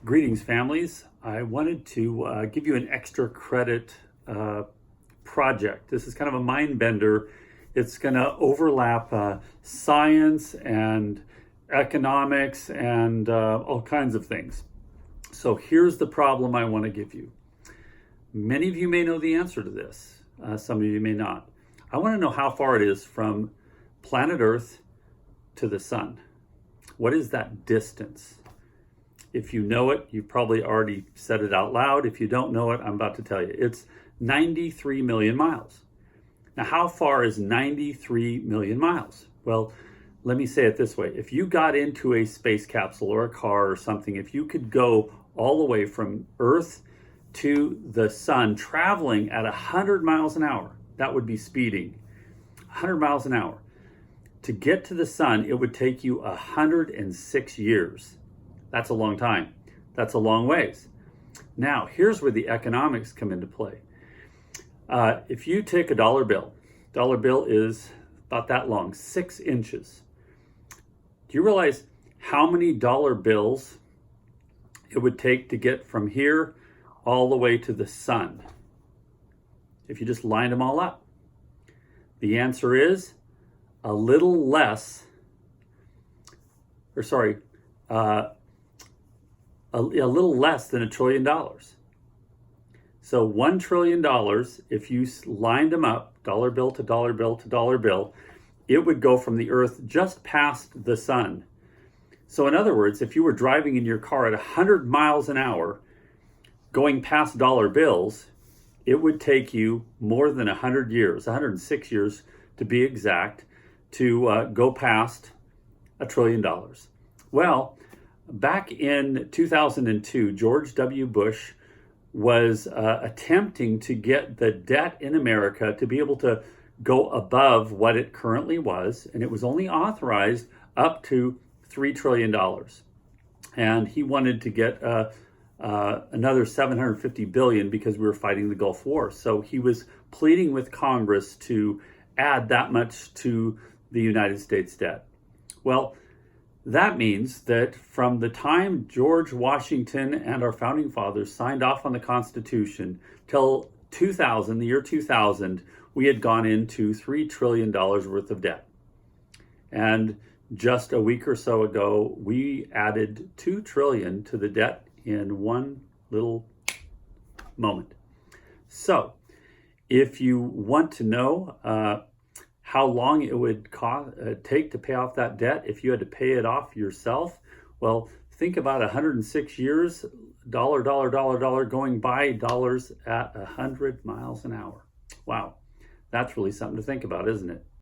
Greetings, families. I wanted to give you an extra credit project. This is kind of a mind bender. It's going to overlap science and economics and all kinds of things. So here's the problem I want to give you. Many of you may know the answer to this. Some of you may not. I want to know how far it is from planet Earth to the sun. What is that distance? If you know it, you've probably already said it out loud. If you don't know it, I'm about to tell you. It's 93 million miles. Now, how far is 93 million miles? Well, let me say it this way. If you got into a space capsule or a car or something, if you could go all the way from Earth to the sun traveling at 100 miles an hour, that would be speeding. 100 miles an hour. To get to the sun, it would take you 106 years. That's a long time. That's a long ways. Now, here's where the economics come into play. If you take a dollar bill is about that long, 6 inches. Do you realize how many dollar bills it would take to get from here all the way to the sun if you just lined them all up? The answer is a little less, a little less than $1 trillion. So $1 trillion, if you lined them up, dollar bill to dollar bill to dollar bill, it would go from the Earth just past the sun. So in other words, if you were driving in your car at 100 miles an hour, going past dollar bills, it would take you more than 100 years, 106 years to be exact, to go past $1 trillion. Well, back in 2002, George W. Bush was attempting to get the debt in America to be able to go above what it currently was, and it was only authorized up to $3 trillion. And he wanted to get another $750 billion because we were fighting the Gulf War. So he was pleading with Congress to add that much to the United States debt. Well, that means that from the time George Washington and our founding fathers signed off on the Constitution till 2000, the year 2000, we had gone into $3 trillion worth of debt. And just a week or so ago, we added $2 trillion to the debt in one little moment. So if you want to know how long it would take to pay off that debt if you had to pay it off yourself, well, think about 106 years, dollar, going by dollars at 100 miles an hour. Wow, that's really something to think about, isn't it?